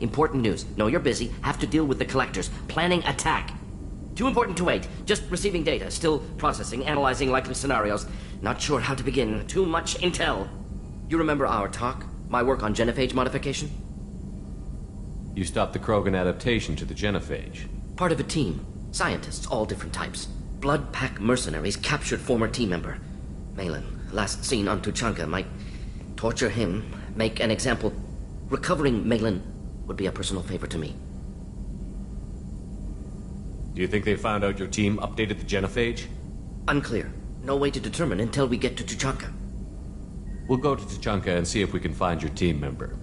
Important news. Know you're busy. Have to deal with the collectors. Planning attack. Too important to wait. Just receiving data. Still processing, analyzing likely scenarios. Not sure how to begin. Too much intel. You remember our talk? My work on genophage modification? You stopped the Krogan adaptation to the genophage. Part of a team. Scientists, all different types. Blood Pack mercenaries captured former team member. Malin, last seen on Tuchanka, might torture him, make an example. Recovering Malin would be a personal favor to me. Do you think they found out your team updated the genophage? Unclear. No way to determine until we get to Tuchanka. We'll go to Tuchanka and see if we can find your team member.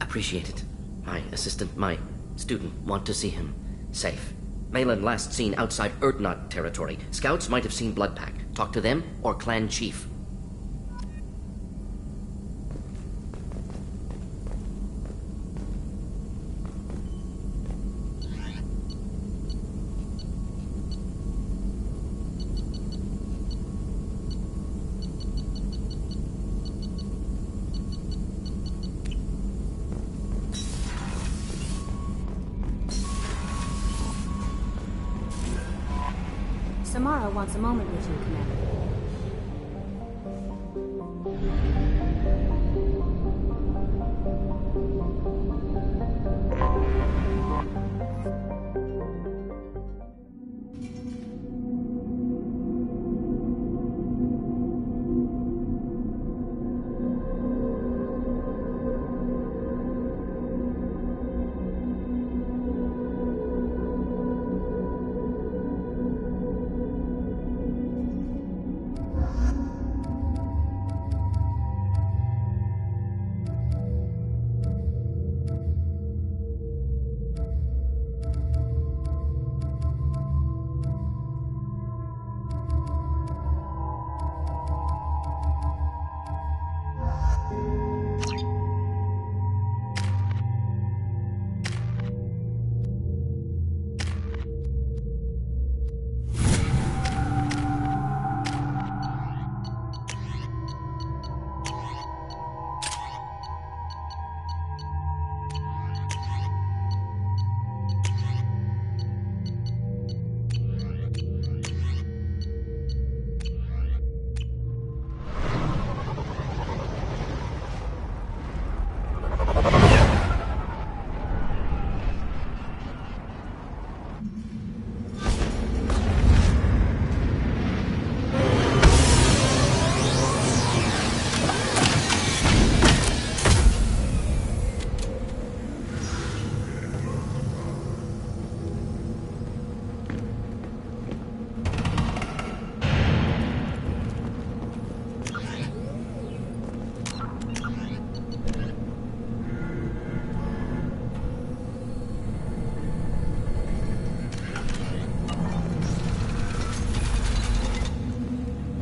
Appreciate it. My assistant, my student, want to see him safe. Malin last seen outside Erdnot territory. Scouts might have seen Bloodpack. Talk to them or clan chief. Samara wants a moment with you, Commander.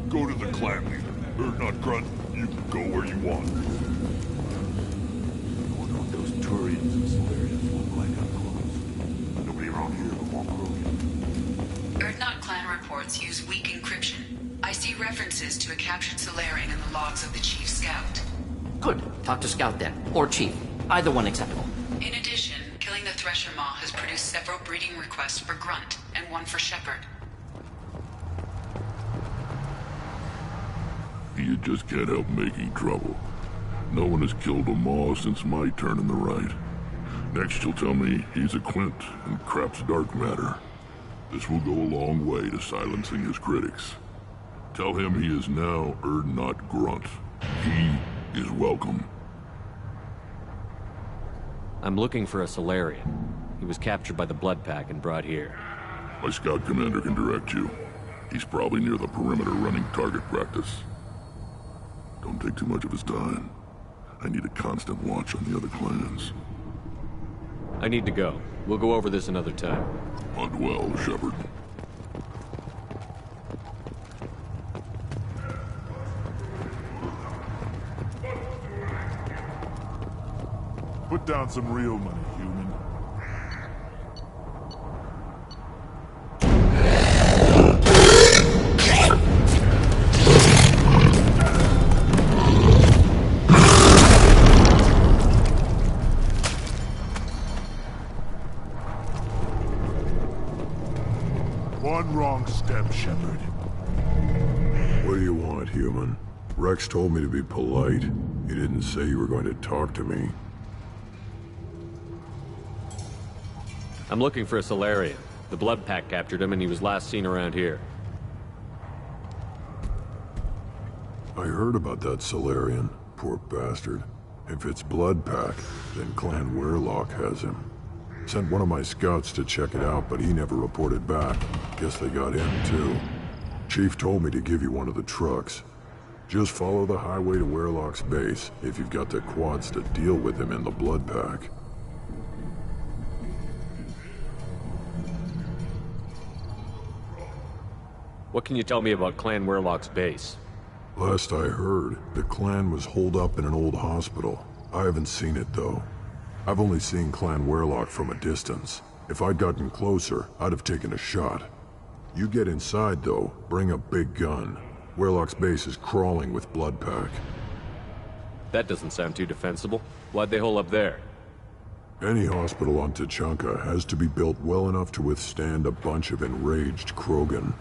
Go to the clan leader. Not grunt. You can go where you want. What those Turians and Solarians look like up close? Nobody around here but one Krogan. Erdnot clan reports use weak encryption. I see references to a captured Solarian in the logs of the Chief Scout. Good. Talk to Scout then. Or Chief. Either one acceptable. In addition, killing the Thresher Maw has produced several breeding requests for Grunt, and one for Shepard. You just can't help making trouble. No one has killed a Maw since my turn in the right. Next you'll tell me he's a Quint and crap's dark matter. This will go a long way to silencing his critics. Tell him he is now Erdnot Grunt. He is welcome. I'm looking for a Solarian. He was captured by the Blood Pack and brought here. My scout commander can direct you. He's probably near the perimeter running target practice. Don't take too much of his time. I need a constant watch on the other clans. I need to go. We'll go over this another time. Hunt well, Shepard. Put down some real money, human. wrong step, Shepard. What do you want, human? Rex told me to be polite. He didn't say you were going to talk to me. I'm looking for a Solarian. The Blood Pack captured him and he was last seen around here. I heard about that Solarian. Poor bastard. If it's Blood Pack, then Clan Weirlock has him. Sent one of my scouts to check it out, but he never reported back. Guess they got him too. Chief told me to give you one of the trucks. Just follow the highway to Weirlock's base if you've got the quads to deal with him in the Blood Pack. What can you tell me about Clan Weirlock's base? Last I heard, the clan was holed up in an old hospital. I haven't seen it, though. I've only seen Clan Weirlock from a distance. If I'd gotten closer, I'd have taken a shot. You get inside, though, bring a big gun. Weirlock's base is crawling with Blood Pack. That doesn't sound too defensible. Why'd they hole up there? Any hospital on Tuchanka has to be built well enough to withstand a bunch of enraged Krogan.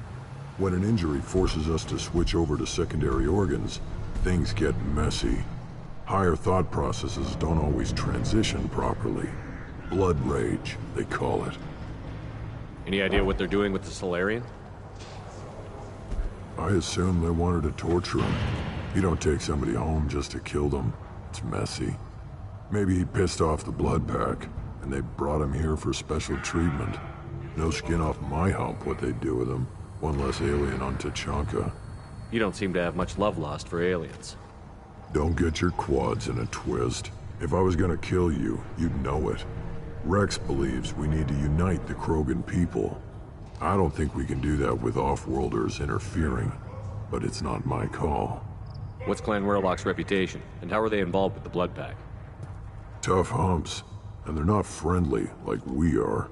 When an injury forces us to switch over to secondary organs, things get messy. Higher thought processes don't always transition properly. Blood rage, they call it. Any idea what they're doing with the Solarian? I assume they wanted to torture him. You don't take somebody home just to kill them. It's messy. Maybe he pissed off the Blood Pack, and they brought him here for special treatment. No skin off my hump what they'd do with him. One less alien on Tuchanka. You don't seem to have much love lost for aliens. Don't get your quads in a twist. If I was gonna kill you, you'd know it. Rex believes we need to unite the Krogan people. I don't think we can do that with off-worlders interfering, but it's not my call. What's Clan Weirlock's reputation, and how are they involved with the Blood Pack? Tough humps, and they're not friendly like we are.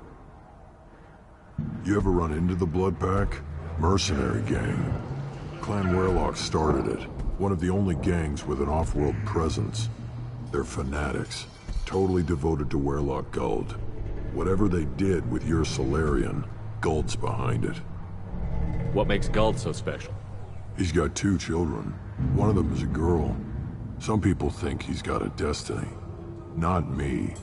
You ever run into the Blood Pack? Mercenary gang. Clan Weirlock started it. One of the only gangs with an off-world presence. They're fanatics, totally devoted to Weirlock Guld. Whatever they did with your Solarian, Guld's behind it. What makes Guld so special? He's got 2 children. One of them is a girl. Some people think he's got a destiny. Not me.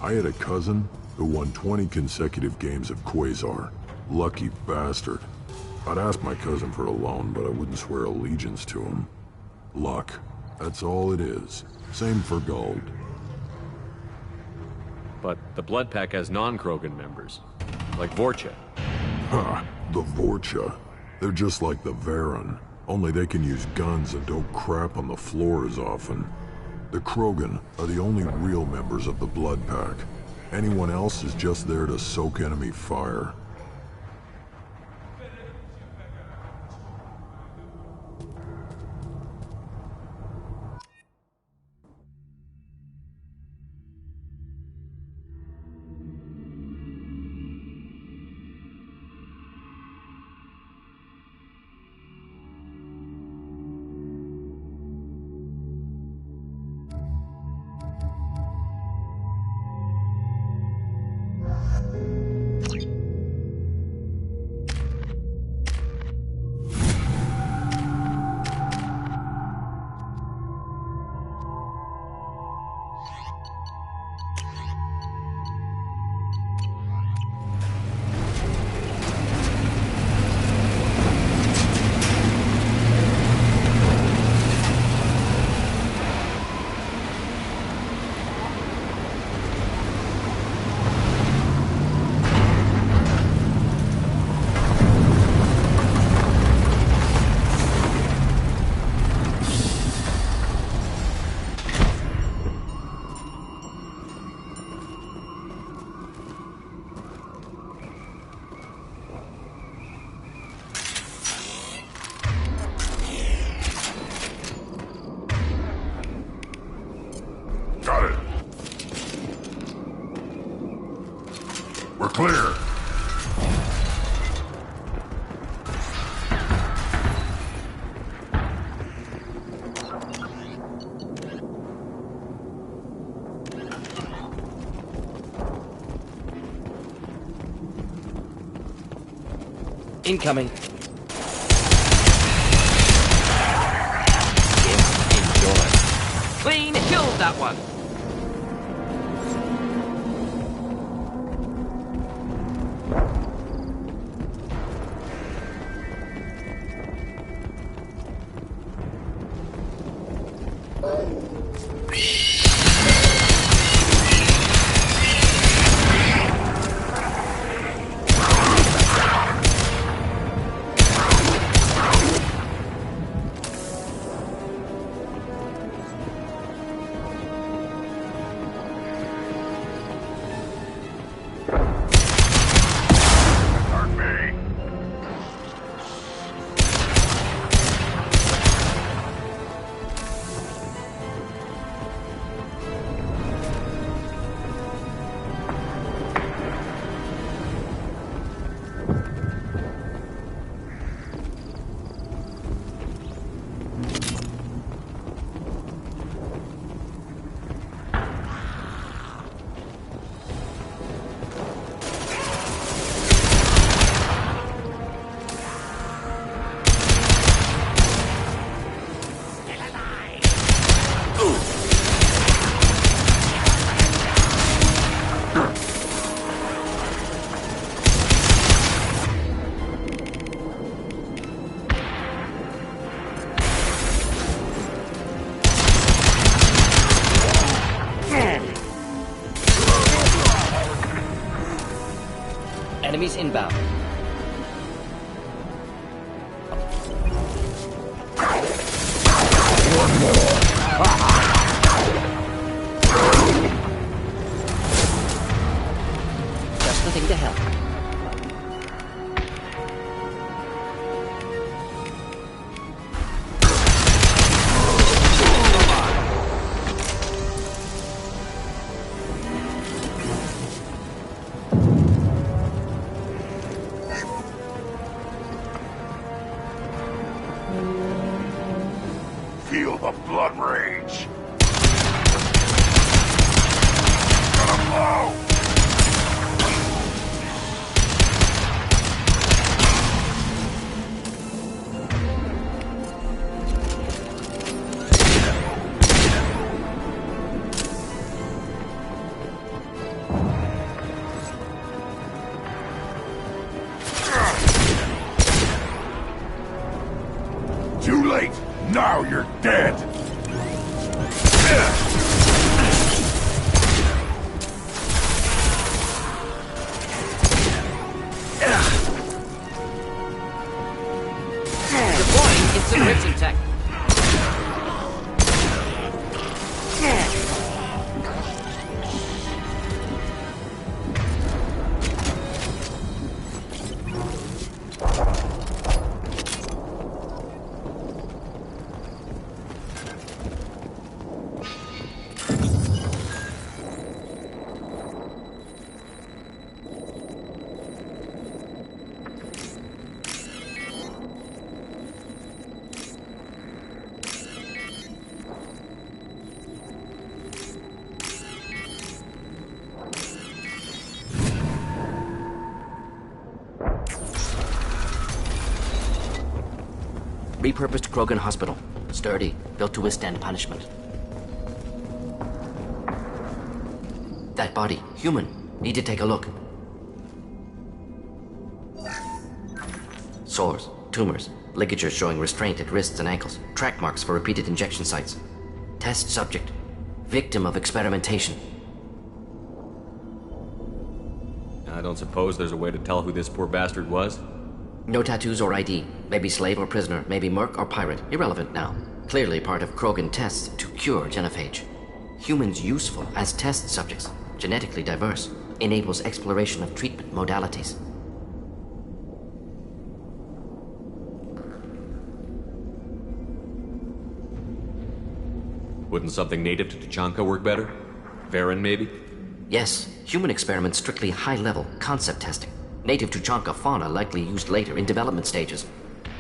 I had a cousin who won 20 consecutive games of Quasar. Lucky bastard. I'd ask my cousin for a loan, but I wouldn't swear allegiance to him. Luck. That's all it is. Same for Guld. But the Blood Pack has non-Krogan members, like Vorcha. Ha! The Vorcha. They're just like the Varen, only they can use guns and don't crap on the floor as often. The Krogan are the only real members of the Blood Pack. Anyone else is just there to soak enemy fire. We're clear. Incoming. Enjoy. Clean killed that one. Enemies inbound. Just the thing to help. Feel the blood rage. Gonna blow. Too late. Now you're dead. Deploying instant encryption tech. Repurposed Krogan Hospital. Sturdy, built to withstand punishment. That body, human. Need to take a look. Sores, tumors, ligatures showing restraint at wrists and ankles, track marks for repeated injection sites. Test subject. Victim of experimentation. I don't suppose there's a way to tell who this poor bastard was? No tattoos or ID. Maybe slave or prisoner. Maybe merc or pirate. Irrelevant now. Clearly part of Krogan tests to cure genophage. Humans useful as test subjects. Genetically diverse. Enables exploration of treatment modalities. Wouldn't something native to Tuchanka work better? Varen, maybe? Yes. Human experiments strictly high-level concept testing. Native Tuchanka fauna likely used later in development stages.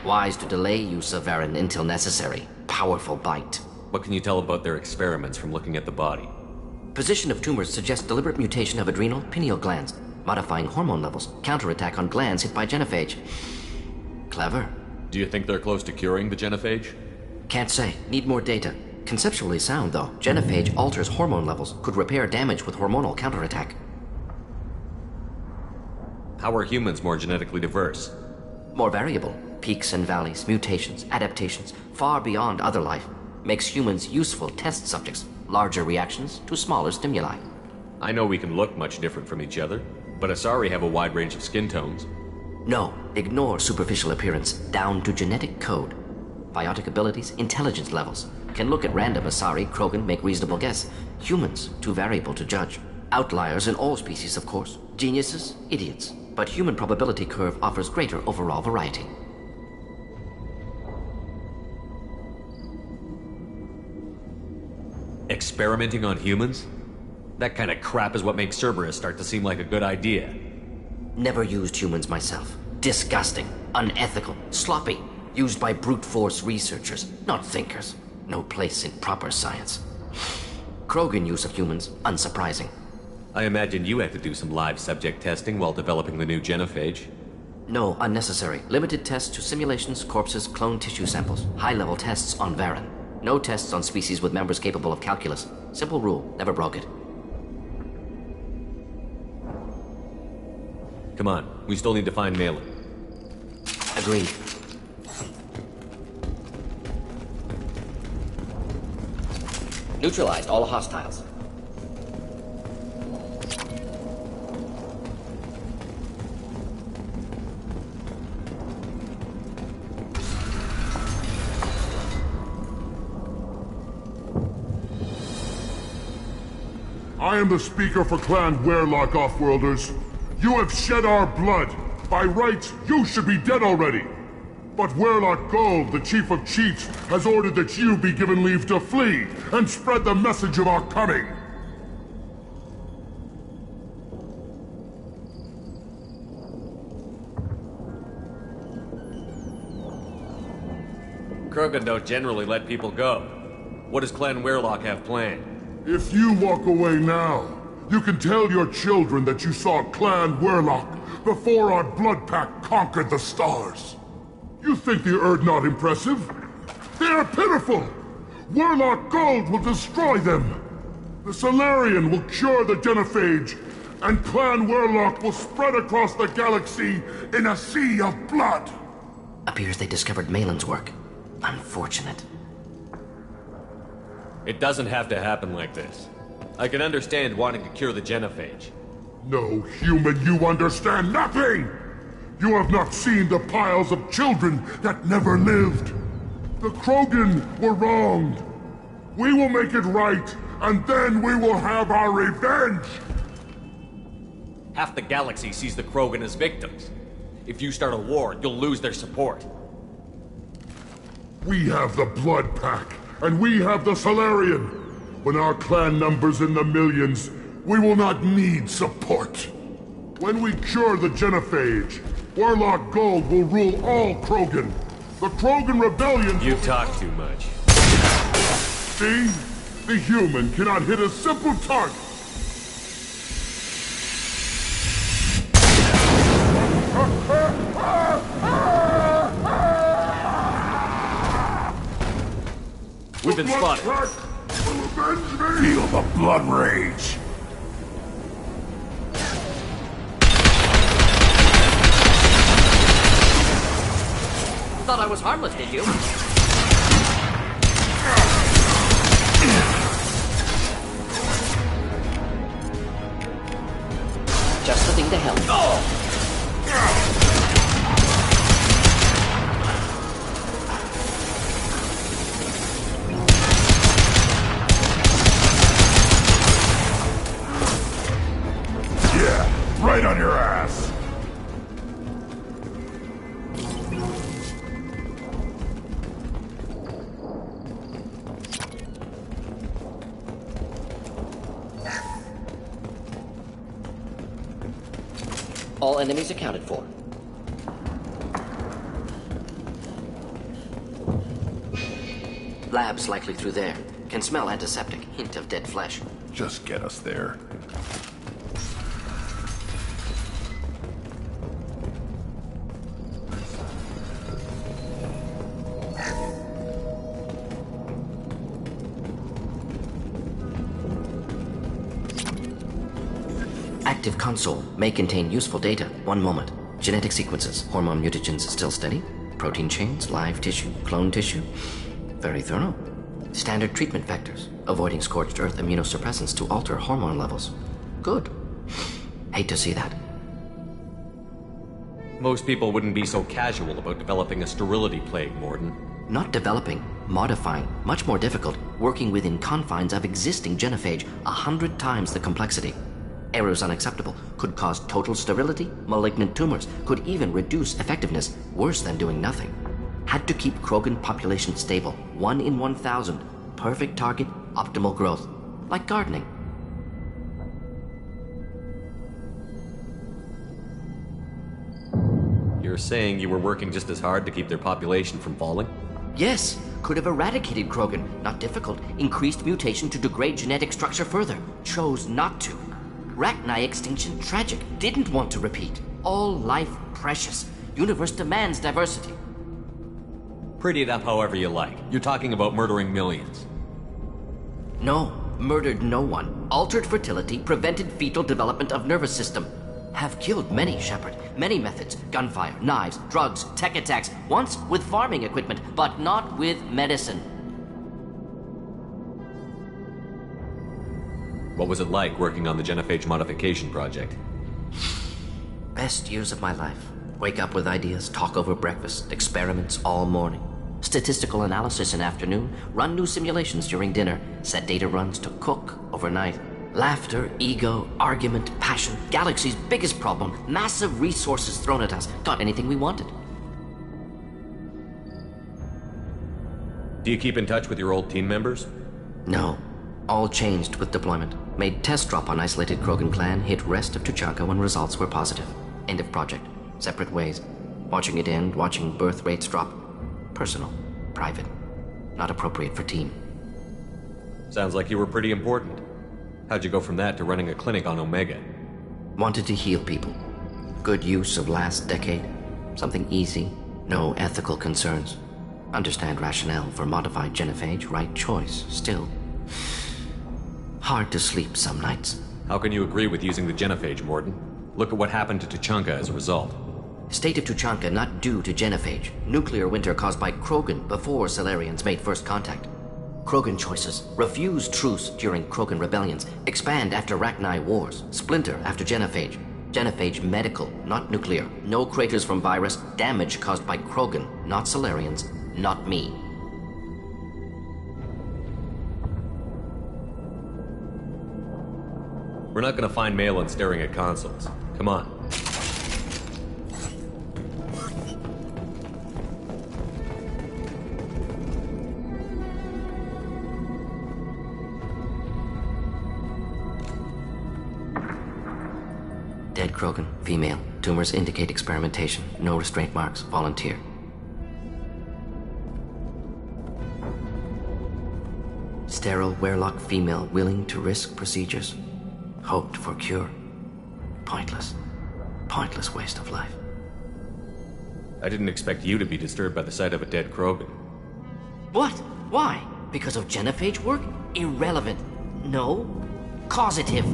Wise to delay use of Varen until necessary. Powerful bite. What can you tell about their experiments from looking at the body? Position of tumors suggests deliberate mutation of adrenal, pineal glands, modifying hormone levels, counterattack on glands hit by genophage. Clever. Do you think they're close to curing the genophage? Can't say. Need more data. Conceptually sound, though. Genophage alters hormone levels, could repair damage with hormonal counterattack. How are humans more genetically diverse? More variable. Peaks and valleys, mutations, adaptations, far beyond other life. Makes humans useful test subjects. Larger reactions to smaller stimuli. I know we can look much different from each other, but Asari have a wide range of skin tones. No, ignore superficial appearance, down to genetic code. Biotic abilities, intelligence levels. Can look at random Asari, Krogan, make reasonable guess. Humans, too variable to judge. Outliers in all species, of course. Geniuses, idiots. But human probability curve offers greater overall variety. Experimenting on humans? That kind of crap is what makes Cerberus start to seem like a good idea. Never used humans myself. Disgusting, unethical, sloppy. Used by brute force researchers, not thinkers. No place in proper science. Krogan use of humans, unsurprising. I imagine you had to do some live subject testing while developing the new genophage. No, unnecessary. Limited tests to simulations, corpses, cloned tissue samples. High-level tests on Varen. No tests on species with members capable of calculus. Simple rule, never broke it. Come on, we still need to find Malin. Agreed. Neutralized all hostiles. I am the speaker for Clan Werlock, Offworlders. You have shed our blood. By rights, you should be dead already. But Werlock Gold, the Chief of Chiefs, has ordered that you be given leave to flee and spread the message of our coming. Krogan don't generally let people go. What does Clan Werlock have planned? If you walk away now, you can tell your children that you saw Clan Werlock before our blood pack conquered the stars. You think the Erd not impressive? They are pitiful! Werlock Gold will destroy them! The Solarian will cure the genophage, and Clan Werlock will spread across the galaxy in a sea of blood! Appears they discovered Malin's work. Unfortunate. It doesn't have to happen like this. I can understand wanting to cure the genophage. No, human, you understand nothing! You have not seen the piles of children that never lived. The Krogan were wronged. We will make it right, and then we will have our revenge! Half the galaxy sees the Krogan as victims. If you start a war, you'll lose their support. We have the Blood Pack, and we have the Solarian. When our clan numbers in the millions, we will not need support. When we cure the genophage, Werlock Gold will rule all Krogan. The Krogan rebellion... You talk too much. See? The human cannot hit a simple target. We've been spotted. Feel the blood rage. Thought I was harmless, did you? Just the thing to help. Oh! Right on your ass! All enemies accounted for. Labs likely through there. Can smell antiseptic. Hint of dead flesh. Just get us there. active console may contain useful data. One moment. Genetic sequences, hormone mutagens still steady. Protein chains, live tissue, clone tissue. Very thorough. Standard treatment vectors, avoiding scorched earth immunosuppressants to alter hormone levels. Good. Hate to see that. Most people wouldn't be so casual about developing a sterility plague, Morden. Not developing, modifying, much more difficult, working within confines of existing genophage, 100 times the complexity. Errors unacceptable, could cause total sterility, malignant tumors, could even reduce effectiveness, worse than doing nothing. Had to keep Krogan population stable, 1 in 1,000, perfect target, optimal growth, like gardening. You're saying you were working just as hard to keep their population from falling? Yes, could have eradicated Krogan. Not difficult. Increased mutation to degrade genetic structure further. Chose not to. Rachni extinction tragic. Didn't want to repeat. All life precious. Universe demands diversity. Pretty it up however you like. You're talking about murdering millions. No, murdered no one. Altered fertility, prevented fetal development of nervous system. Have killed many, Shepard. Many methods. Gunfire, knives, drugs, tech attacks. Once with farming equipment, but not with medicine. What was it like working on the genophage modification project? Best years of my life. Wake up with ideas, talk over breakfast, experiments all morning. Statistical analysis in afternoon, run new simulations during dinner, set data runs to cook overnight. Laughter, ego, argument, passion, galaxy's biggest problem, massive resources thrown at us, got anything we wanted. Do you keep in touch with your old team members? No. All changed with deployment. Made test drop on isolated Krogan clan, hit rest of Tuchanka when results were positive. End of project. Separate ways. Watching it end, watching birth rates drop. Personal. Private. Not appropriate for team. Sounds like you were pretty important. How'd you go from that to running a clinic on Omega? Wanted to heal people. Good use of last decade. Something easy. No ethical concerns. Understand rationale for modified genophage. Right choice. Still. Hard to sleep some nights. How can you agree with using the genophage, Morden? Look at what happened to Tuchanka as a result. State of Tuchanka not due to genophage. Nuclear winter caused by Krogan before Salarians made first contact. Krogan choices. Refuse truce during Krogan rebellions. Expand after Rachni wars. Splinter after genophage. Genophage medical, not nuclear. No craters from virus. Damage caused by Krogan, not Salarians, not me. We're not gonna find Malin staring at consoles. Come on. Dead Krogan, female. Tumors indicate experimentation. No restraint marks. Volunteer. Sterile Werelock female willing to risk procedures. Hoped for cure. Pointless. Pointless waste of life. I didn't expect you to be disturbed by the sight of a dead Krogan. What? Why? Because of genophage work? Irrelevant. No. Causative.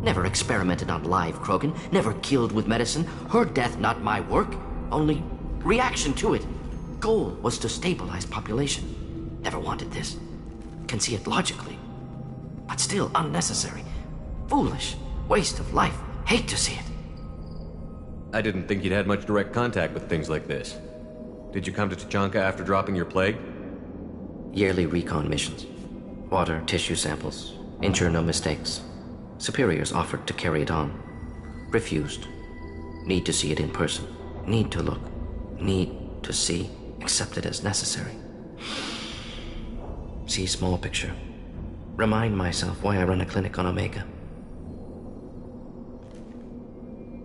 Never experimented on live Krogan. Never killed with medicine. Her death not my work. Only reaction to it. Goal was to stabilize population. Never wanted this. Can see it logically. But still unnecessary. Foolish. Waste of life. Hate to see it. I didn't think you'd had much direct contact with things like this. Did you come to Tuchanka after dropping your plague? Yearly recon missions. Water, tissue samples. Ensure no mistakes. Superiors offered to carry it on. Refused. Need to see it in person. Need to look. Need to see. Accepted as necessary. See small picture. Remind myself why I run a clinic on Omega.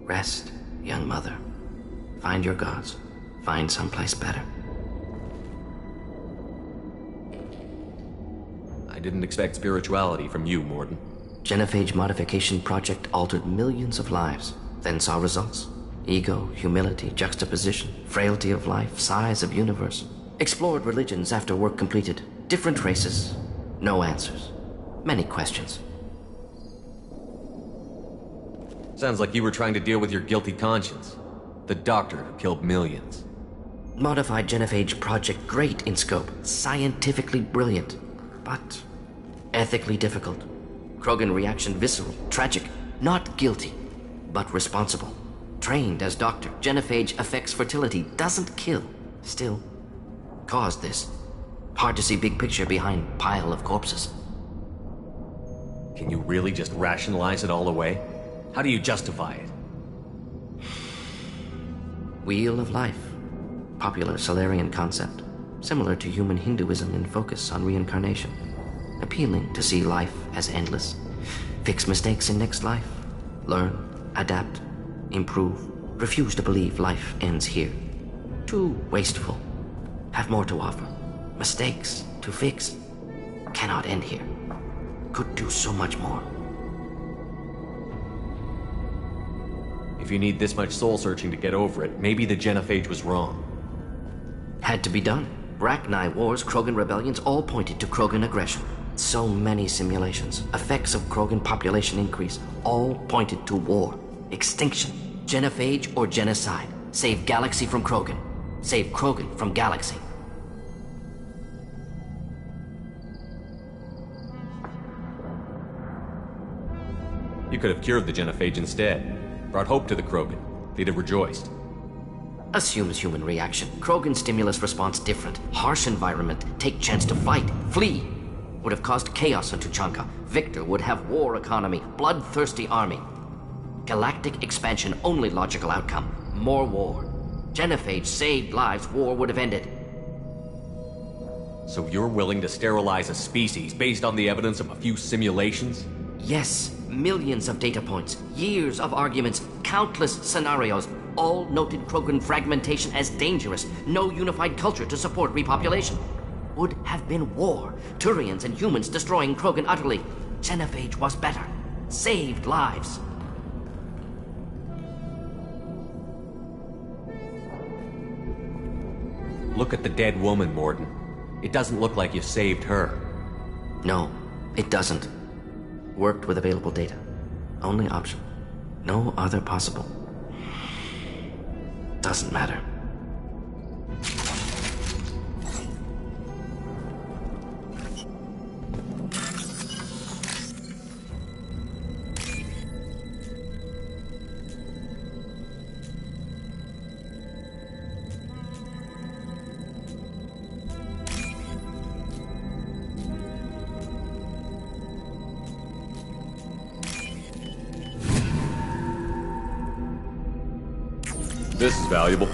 Rest, young mother. Find your gods. Find someplace better. I didn't expect spirituality from you, Morden. Genophage modification project altered millions of lives. Then saw results. Ego, humility, juxtaposition, frailty of life, size of universe. Explored religions after work completed. Different races. No answers. Many questions. Sounds like you were trying to deal with your guilty conscience. The doctor who killed millions. Modified genophage project, great in scope, scientifically brilliant, but ethically difficult. Krogan reaction visceral, tragic, not guilty, but responsible. Trained as doctor, genophage affects fertility, doesn't kill, still caused this. Hard to see big picture behind pile of corpses. Can you really just rationalize it all away? How do you justify it? Wheel of life. Popular Solarian concept. Similar to human Hinduism in focus on reincarnation. Appealing to see life as endless. Fix mistakes in next life. Learn, adapt, improve. Refuse to believe life ends here. Too wasteful. Have more to offer. Mistakes to fix. Cannot end here. Could do so much more. If you need this much soul-searching to get over it, maybe the genophage was wrong. Had to be done. Rachni wars, Krogan rebellions, all pointed to Krogan aggression. So many simulations, effects of Krogan population increase, all pointed to war, extinction, genophage or genocide. Save galaxy from Krogan. Save Krogan from galaxy. You could have cured the genophage instead. Brought hope to the Krogan. They'd have rejoiced. Assumes human reaction. Krogan stimulus response different. Harsh environment. Take chance to fight. Flee. Would have caused chaos on Tuchanka. Victor would have war economy. Bloodthirsty army. Galactic expansion only logical outcome. More war. Genophage saved lives. War would have ended. So you're willing to sterilize a species based on the evidence of a few simulations? Yes. Millions of data points. Years of arguments. Countless scenarios. All noted Krogan fragmentation as dangerous. No unified culture to support repopulation. Would have been war. Turians and humans destroying Krogan utterly. Genophage was better. Saved lives. Look at the dead woman, Morden. It doesn't look like you saved her. No, it doesn't. Worked with available data. Only option. No other possible. Doesn't matter. This is valuable.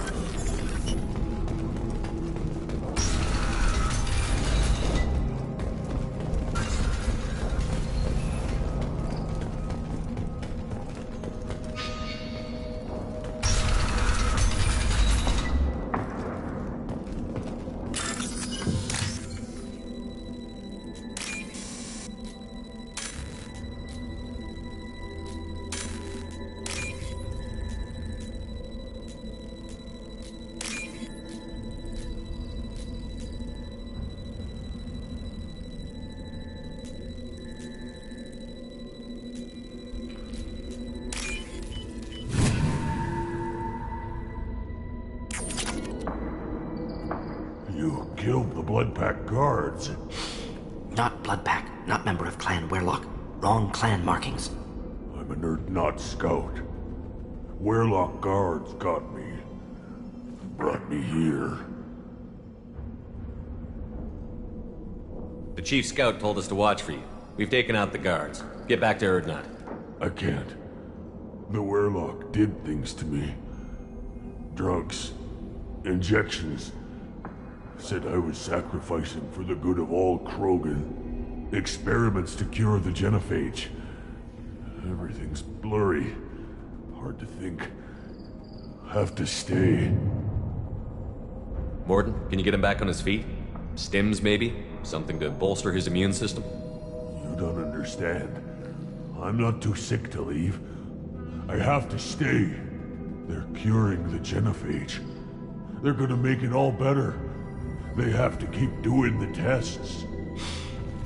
You killed the Blood Pack guards. Not Blood Pack, not member of Clan Werlock. Wrong clan markings. I'm a nerd, not scout. Werlock guards got me. Brought me here. The chief scout told us to watch for you. We've taken out the guards. Get back to Erdnot. I can't. The Werlock did things to me. Drugs. Injections. Said I was sacrificing for the good of all Krogan. Experiments to cure the genophage. Everything's blurry. Hard to think. Have to stay. Morden, can you get him back on his feet? Stims, maybe? Something to bolster his immune system? You don't understand. I'm not too sick to leave. I have to stay. They're curing the genophage. They're gonna make it all better. They have to keep doing the tests.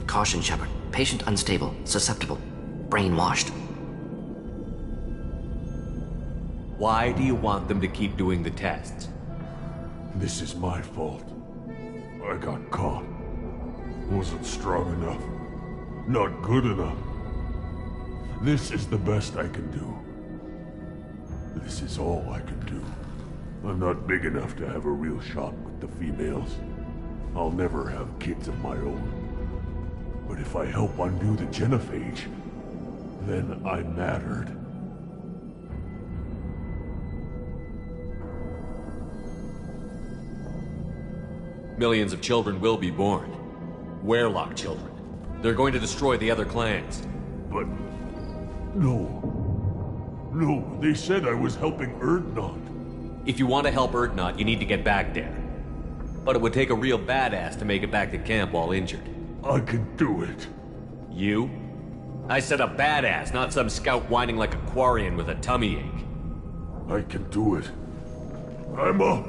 Caution, Shepard. Patient unstable, susceptible, brainwashed. Why do you want them to keep doing the tests? This is my fault. I got caught. Wasn't strong enough. Not good enough. This is the best I can do. This is all I can do. I'm not big enough to have a real shot with the females. I'll never have kids of my own. But if I help undo the genophage, then I mattered. Millions of children will be born. Werelock children. They're going to destroy the other clans. But... no. No, they said I was helping Erdnot. If you want to help Erdnot, you need to get back there. But it would take a real badass to make it back to camp while injured. I can do it. You? I said a badass, not some scout whining like a Quarian with a tummy ache. I can do it. I'm up.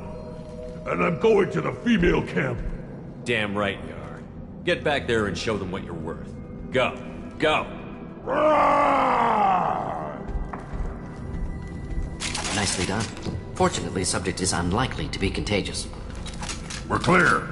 And I'm going to the female camp. Damn right you are. Get back there and show them what you're worth. Go. Go! Nicely done. Fortunately, subject is unlikely to be contagious. We're clear.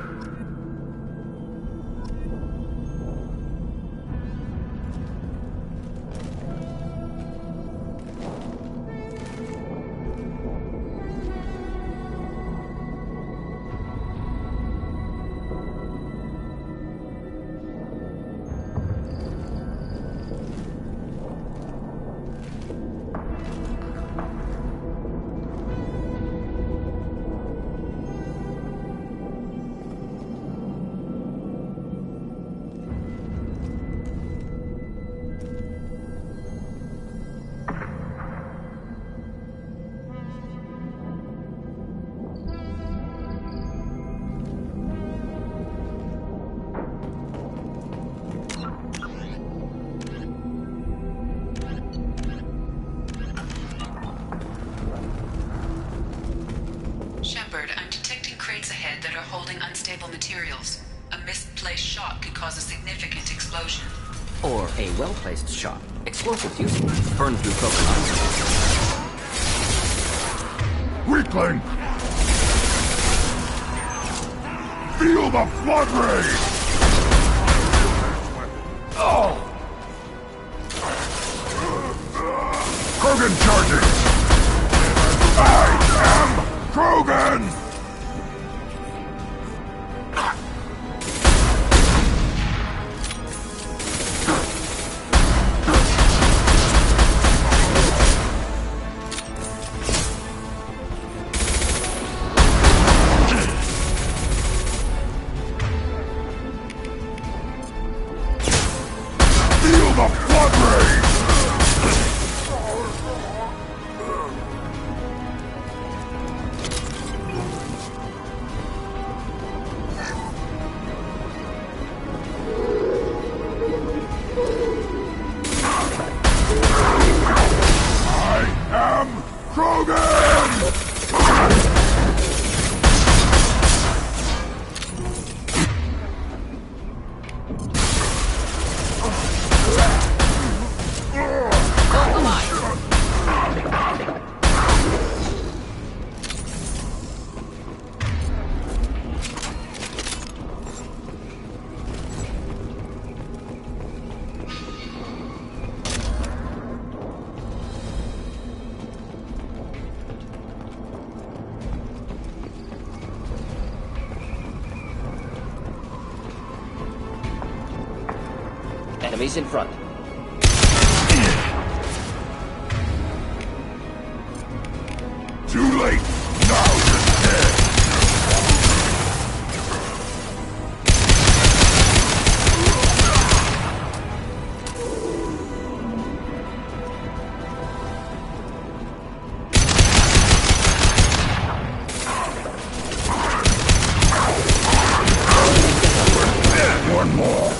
Shepard, I'm detecting crates ahead that are holding unstable materials. A misplaced shot could cause a significant explosion. Or a well-placed shot. Explosives useful. Burn through coconuts. Weakling! Feel the flood ray! Oh! Krogan charging! I am Krogan! Feel the flood ray! Enemies in front. Too late! Now you're dead! One more!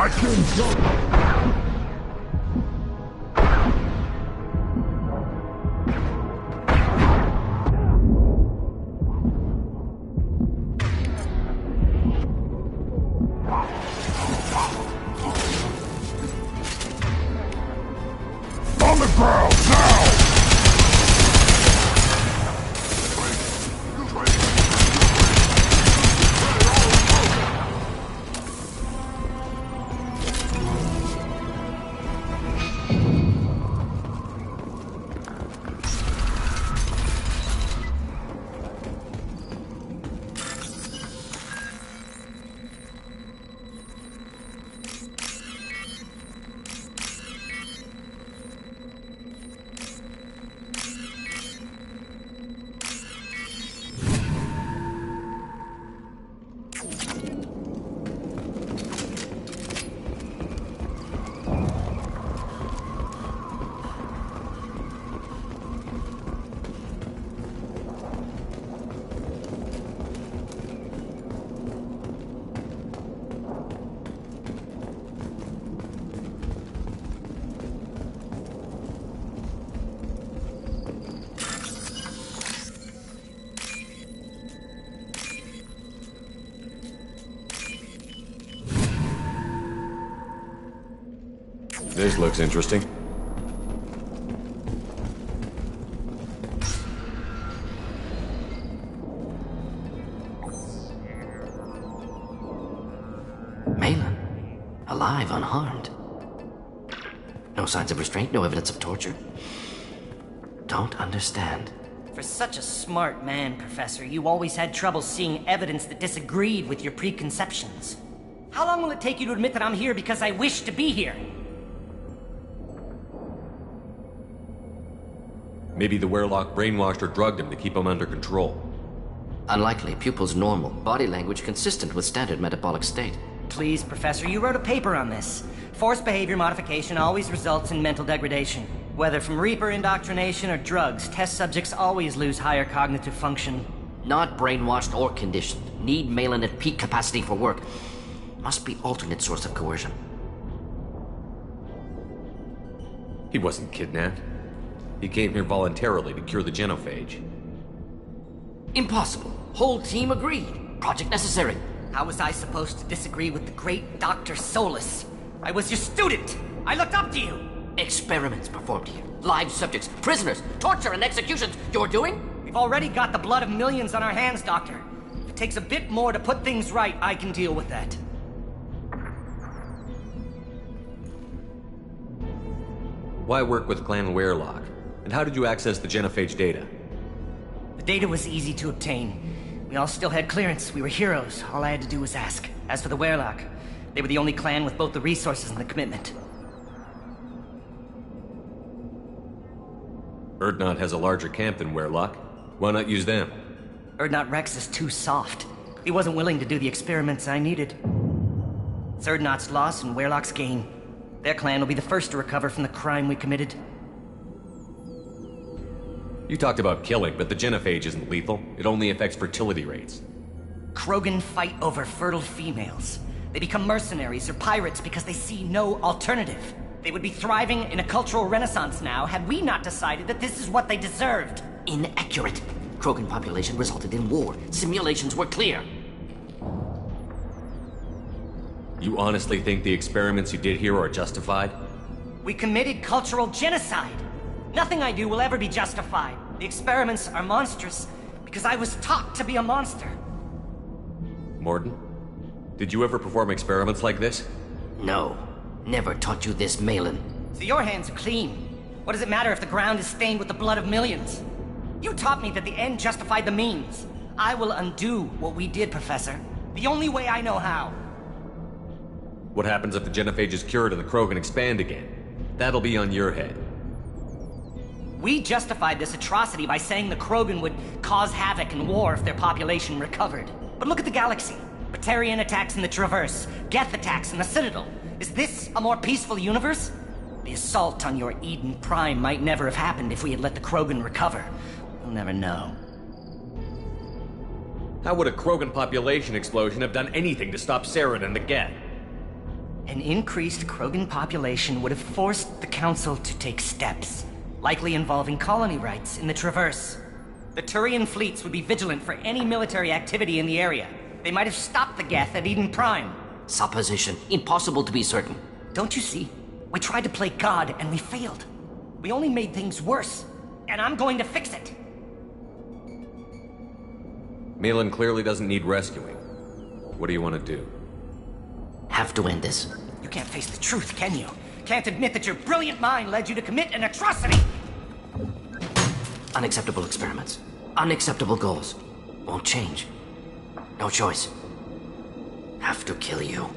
I can't jump! ground, now! This looks interesting. Malin, alive, unharmed. No signs of restraint, no evidence of torture. Don't understand. For such a smart man, Professor, you always had trouble seeing evidence that disagreed with your preconceptions. How long will it take you to admit that I'm here because I wish to be here? Maybe the Werelock brainwashed or drugged him to keep him under control. Unlikely. Pupil's normal. Body language consistent with standard metabolic state. Please, Professor, you wrote a paper on this. Forced behavior modification always results in mental degradation. Whether from Reaper indoctrination or drugs, test subjects always lose higher cognitive function. Not brainwashed or conditioned. Need Malin at peak capacity for work. Must be alternate source of coercion. He wasn't kidnapped. He came here voluntarily to cure the genophage. Impossible. Whole team agreed. Project necessary. How was I supposed to disagree with the great Dr. Solus? I was your student! I looked up to you! Experiments performed here. Live subjects, prisoners, torture and executions. You're doing? We've already got the blood of millions on our hands, Doctor. If it takes a bit more to put things right, I can deal with that. Why work with Clan Werelock? And how did you access the genophage data? The data was easy to obtain. We all still had clearance. We were heroes. All I had to do was ask. As for the Werelock, they were the only clan with both the resources and the commitment. Urdnot has a larger camp than Werelock. Why not use them? Urdnot Rex is too soft. He wasn't willing to do the experiments I needed. It's Urdnot's loss and Werelock's gain. Their clan will be the first to recover from the crime we committed. You talked about killing, but the genophage isn't lethal. It only affects fertility rates. Krogan fight over fertile females. They become mercenaries or pirates because they see no alternative. They would be thriving in a cultural renaissance now had we not decided that this is what they deserved. Inaccurate. Krogan population resulted in war. Simulations were clear. You honestly think the experiments you did here are justified? We committed cultural genocide. Nothing I do will ever be justified. The experiments are monstrous because I was taught to be a monster. Morden, did you ever perform experiments like this? No. Never taught you this, Malin. So your hands are clean. What does it matter if the ground is stained with the blood of millions? You taught me that the end justified the means. I will undo what we did, Professor. The only way I know how. What happens if the genophage is cured and the Krogan expand again? That'll be on your head. We justified this atrocity by saying the Krogan would cause havoc and war if their population recovered. But look at the galaxy. Batarian attacks in the Traverse, Geth attacks in the Citadel. Is this a more peaceful universe? The assault on your Eden Prime might never have happened if we had let the Krogan recover. We'll never know. How would a Krogan population explosion have done anything to stop Saren and the Geth? An increased Krogan population would have forced the Council to take steps, likely involving colony rights in the Traverse. The Turian fleets would be vigilant for any military activity in the area. They might have stopped the Geth at Eden Prime. Supposition. Impossible to be certain. Don't you see? We tried to play God and we failed. We only made things worse, and I'm going to fix it. Malin clearly doesn't need rescuing. What do you want to do? Have to end this. You can't face the truth, can you? Can't admit that your brilliant mind led you to commit an atrocity! Unacceptable experiments. Unacceptable goals. Won't change. No choice. Have to kill you.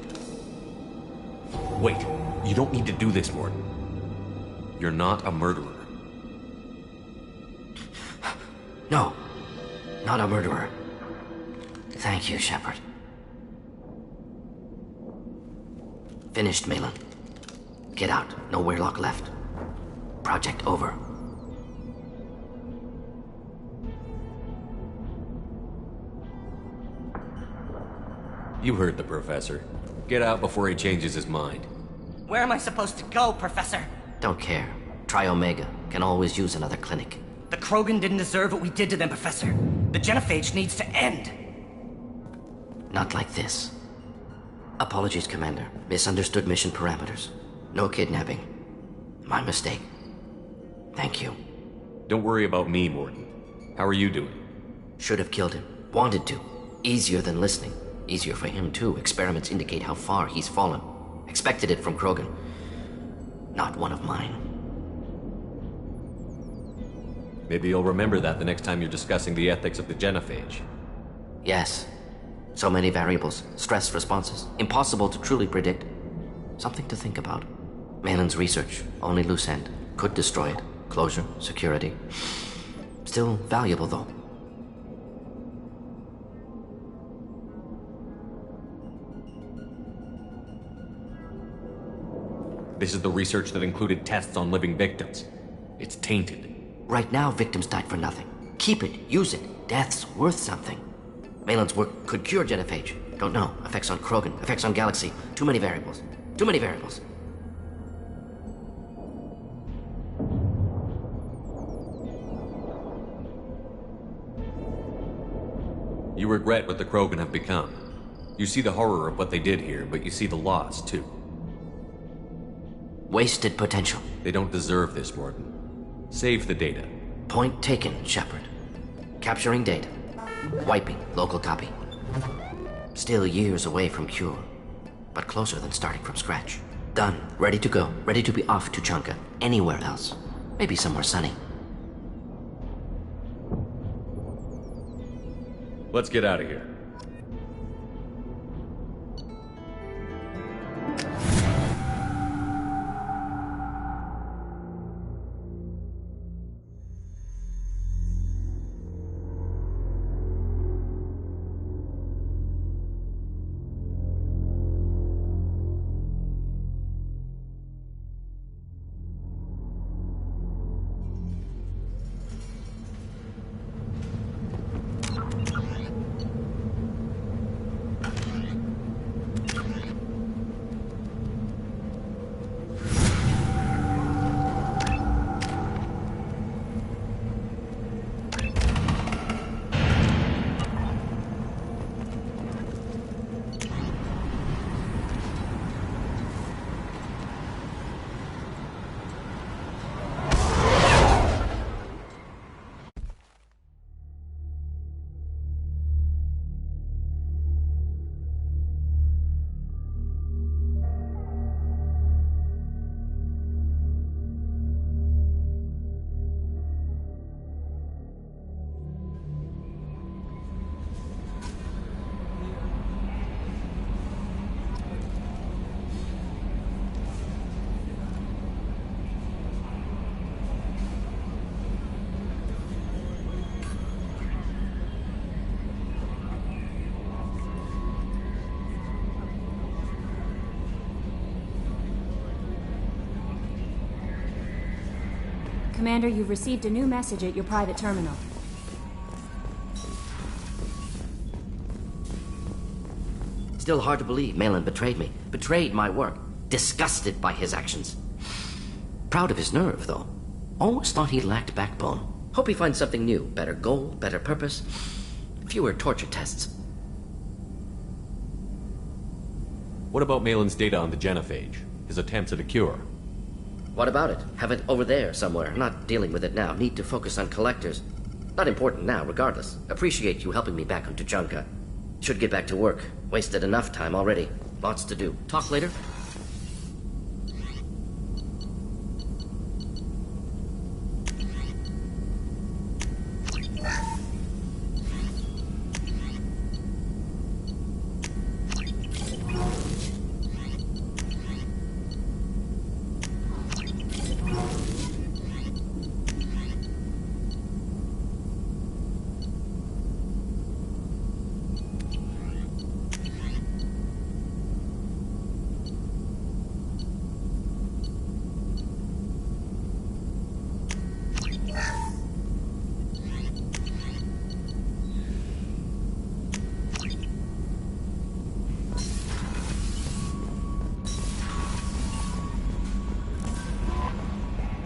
Wait, you don't need to do this, Morton. You're not a murderer. No. Not a murderer. Thank you, Shepard. Finished, Malin. Get out. No Weirlock left. Project over. You heard the professor. Get out before he changes his mind. Where am I supposed to go, Professor? Don't care. Try Omega. Can always use another clinic. The Krogan didn't deserve what we did to them, Professor. The genophage needs to end. Not like this. Apologies, Commander. Misunderstood mission parameters. No kidnapping. My mistake. Thank you. Don't worry about me, Morton. How are you doing? Should have killed him. Wanted to. Easier than listening. Easier for him, too. Experiments indicate how far he's fallen. Expected it from Krogan. Not one of mine. Maybe you'll remember that the next time you're discussing the ethics of the genophage. Yes. So many variables. Stress responses. Impossible to truly predict. Something to think about. Malin's research. Only loose end. Could destroy it. Closure. Security. Still valuable, though. This is the research that included tests on living victims. It's tainted. Right now, victims died for nothing. Keep it. Use it. Death's worth something. Malin's work could cure genophage. Don't know. Effects on Krogan. Effects on Galaxy. Too many variables. Too many variables. You regret what the Krogan have become. You see the horror of what they did here, but you see the loss, too. Wasted potential. They don't deserve this, Morton. Save the data. Point taken, Shepard. Capturing data. Wiping local copy. Still years away from cure, but closer than starting from scratch. Done. Ready to go. Ready to be off to Chunka. Anywhere else. Maybe somewhere sunny. Let's get out of here. Commander, you've received a new message at your private terminal. Still hard to believe Malin betrayed me. Betrayed my work. Disgusted by his actions. Proud of his nerve, though. Always thought he lacked backbone. Hope he finds something new. Better goal, better purpose. Fewer torture tests. What about Malin's data on the genophage? His attempts at a cure? What about it? Have it over there somewhere. Not dealing with it now. Need to focus on collectors. Not important now, regardless. Appreciate you helping me back on Tuchanka. Should get back to work. Wasted enough time already. Lots to do. Talk later?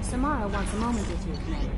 Samara wants a moment with you, Commander.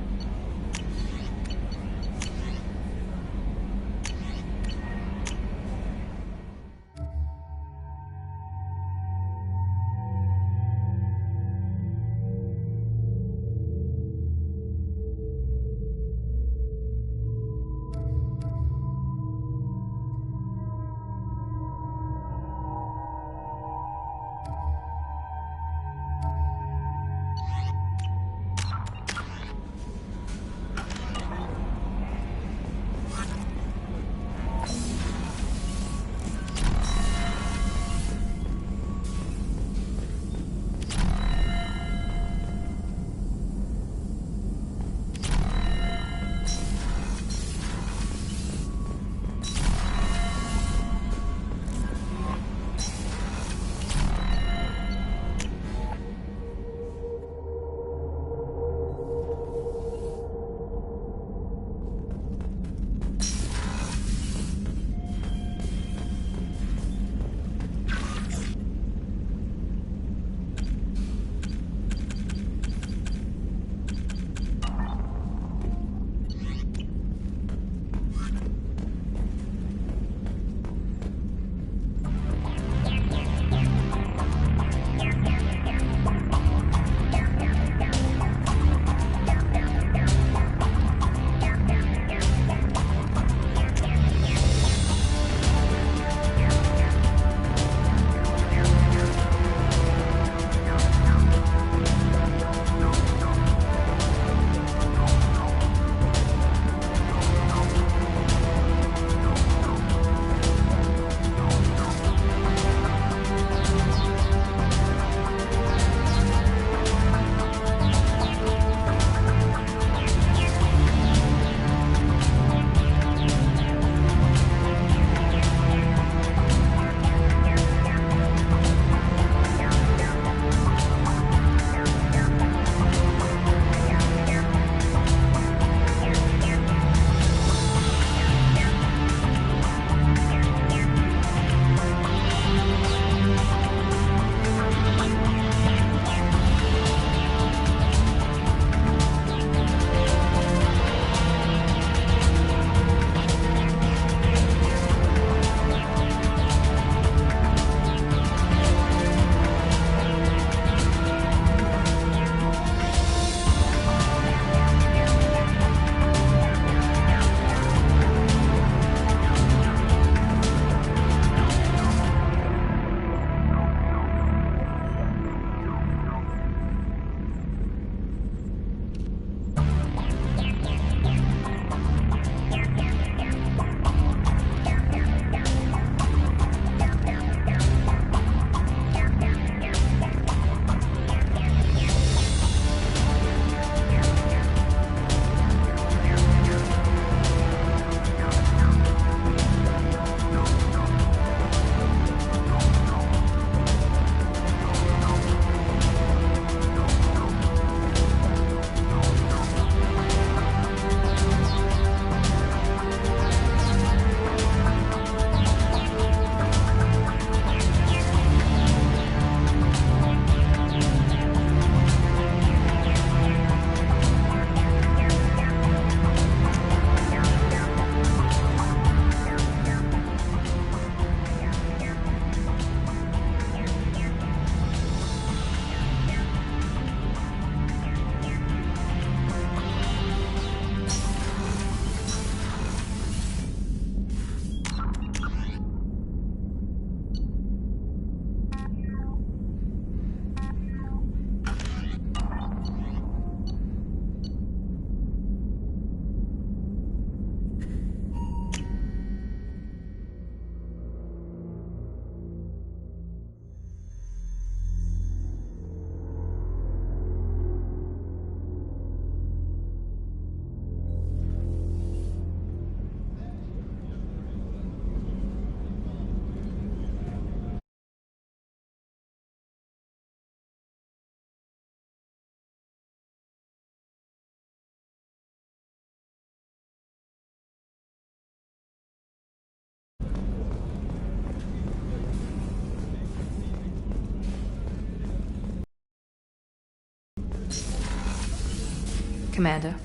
Commander,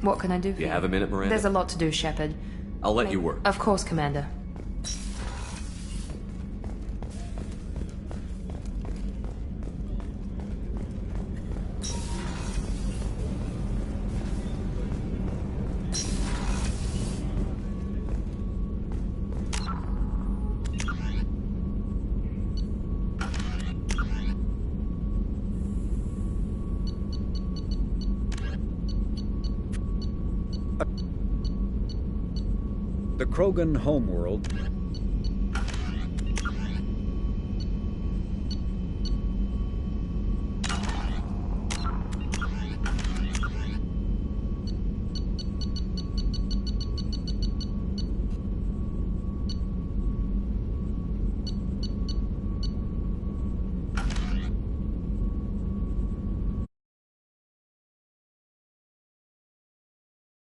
what can I do for you? You have a minute, Miranda? There's a lot to do, Shepard. I'll let you work. Of course, Commander. The Krogan homeworld